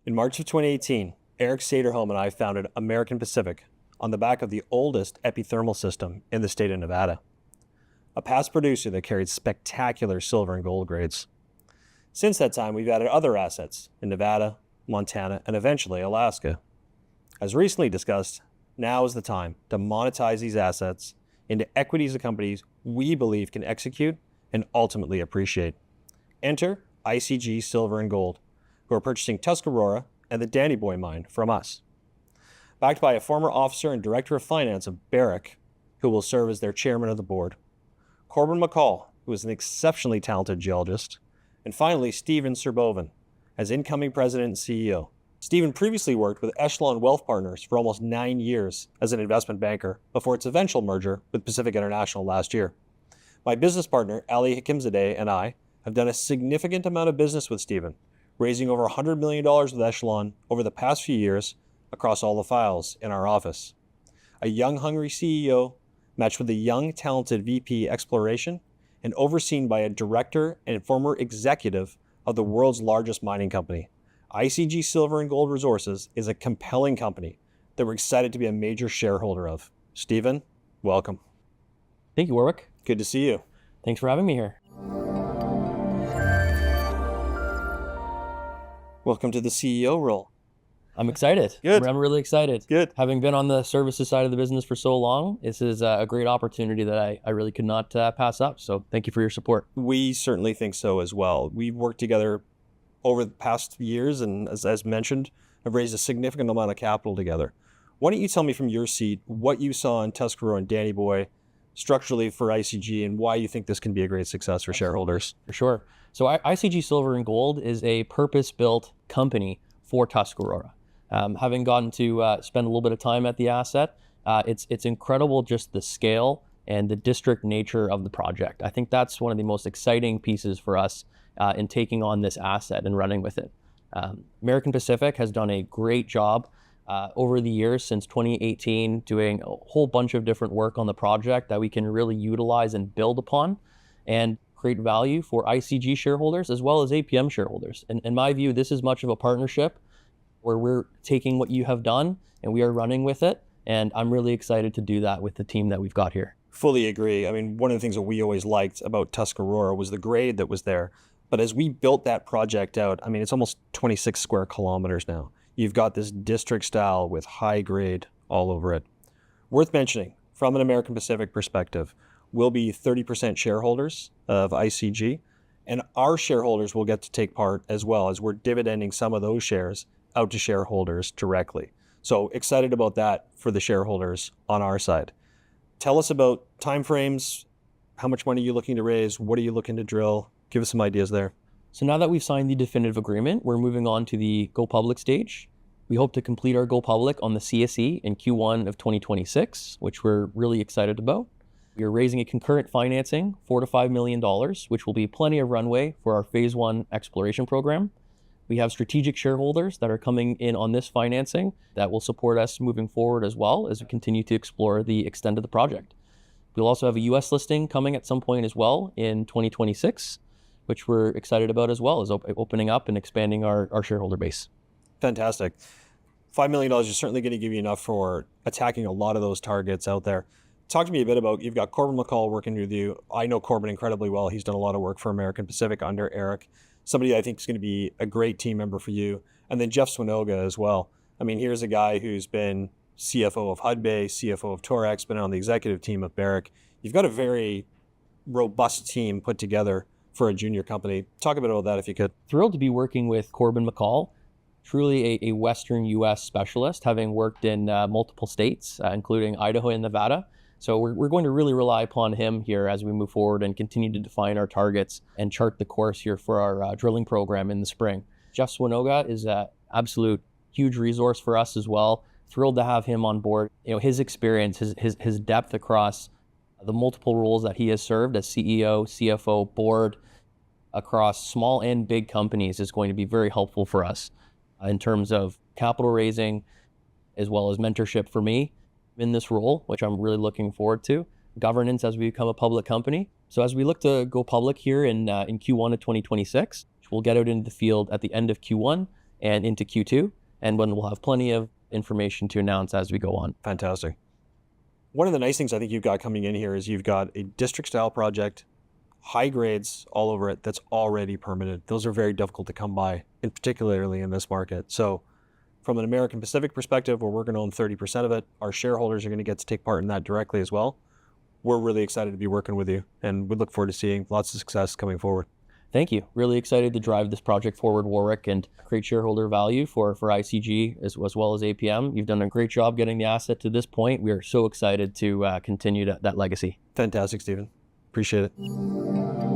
In March of 2018, Eric Saderholm and I founded American Pacific on the back of the oldest epithermal system in the state of Nevada, a past producer that carried spectacular silver and gold grades. Since that time, we've added other assets in Nevada, Montana, and eventually Alaska. As recently discussed, now is the time to monetize these assets into equities of companies we believe can execute and ultimately appreciate. Enter ICG Silver and Gold, who are purchasing Tuscarora and the Danny Boy mine from us. Backed by a former officer and director of finance of Barrick, who will serve as their chairman of the board, Corbin McCall, who is an exceptionally talented geologist, and finally Stephen Sirbovan as incoming president and CEO. Stephen previously worked with Echelon Wealth Partners for almost 9 years as an investment banker before its eventual merger with Pacific International last year. My business partner, Ali Hakimzadeh, and I have done a significant amount of business with Stephen, raising over $100 million with Echelon over the past few years across all the files in our office. A young, hungry CEO matched with a young, talented VP exploration and overseen by a director and former executive of the world's largest mining company. ICG Silver and Gold Resources is a compelling company that we're excited to be a major shareholder of. Stephen, welcome. Thank you, Warwick. Good to see you. Thanks for having me here. Welcome to the CEO role. I'm excited. Good. I'm really excited. Good. Having been on the services side of the business for so long, this is a great opportunity that I really could not pass up. So thank you for your support. We certainly think so as well. We've worked together over the past years and as mentioned, have raised a significant amount of capital together. Why don't you tell me from your seat what you saw in Tuscarora and Danny Boy structurally for ICG and why you think this can be a great success for shareholders? For sure. So ICG Silver and Gold is a purpose-built company for Tuscarora. Having gotten to spend a little bit of time at the asset, it's incredible just the scale and the district nature of the project. I think that's one of the most exciting pieces for us in taking on this asset and running with it. American Pacific has done a great job over the years since 2018, doing a whole bunch of different work on the project that we can really utilize and build upon and create value for ICG shareholders as well as APM shareholders. And in my view, this is much of a partnership where we're taking what you have done and we are running with it. And I'm really excited to do that with the team that we've got here. Fully agree. I mean, one of the things that we always liked about Tuscarora was the grade that was there. But as we built that project out, I mean, it's almost 26 square kilometers now. You've got this district style with high grade all over it. Worth mentioning, from an American Pacific perspective, we'll be 30% shareholders of ICG, and our shareholders will get to take part as well as we're dividending some of those shares out to shareholders directly. So excited about that for the shareholders on our side. Tell us about timeframes. How much money are you looking to raise? What are you looking to drill? Give us some ideas there. So now that we've signed the definitive agreement, we're moving on to the go public stage. We hope to complete our go public on the CSE in Q1 of 2026, which we're really excited about. We are raising a concurrent financing, $4 to $5 million, which will be plenty of runway for our phase 1 exploration program. We have strategic shareholders that are coming in on this financing that will support us moving forward as well as we continue to explore the extent of the project. We'll also have a US listing coming at some point as well in 2026, which we're excited about as well as opening up and expanding our shareholder base. Fantastic. $5 million is certainly going to give you enough for attacking a lot of those targets out there. Talk to me a bit about, you've got Corbin McCall working with you. I know Corbin incredibly well. He's done a lot of work for American Pacific under Eric. Somebody I think is going to be a great team member for you. And then Jeff Swinoga as well. I mean, here's a guy who's been CFO of Hudbay, CFO of Torex, been on the executive team of Barrick. You've got a very robust team put together for a junior company. Talk a bit about that if you could. Thrilled to be working with Corbin McCall, truly a Western US specialist, having worked in multiple states, including Idaho and Nevada. So we're going to really rely upon him here as we move forward and continue to define our targets and chart the course here for our drilling program in the spring. Jeff Swinoga is an absolute huge resource for us as well. Thrilled to have him on board. You know, his experience, his depth across the multiple roles that he has served as CEO, CFO, board, across small and big companies is going to be very helpful for us in terms of capital raising, as well as mentorship for me in this role, which I'm really looking forward to. Governance as we become a public company. So as we look to go public here in Q1 of 2026, we'll get out into the field at the end of Q1 and into Q2, and when we'll have plenty of information to announce as we go on. Fantastic. One of the nice things I think you've got coming in here is you've got a district-style project, high grades all over it, that's already permitted. Those are very difficult to come by, and particularly in this market. So from an American Pacific perspective, where we're going to own 30% of it, our shareholders are going to get to take part in that directly as well. We're really excited to be working with you, and we look forward to seeing lots of success coming forward. Thank you. Really excited to drive this project forward, Warwick, and create shareholder value for ICG as well as APM. You've done a great job getting the asset to this point. We are so excited to continue that legacy. Fantastic, Stephen. Appreciate it.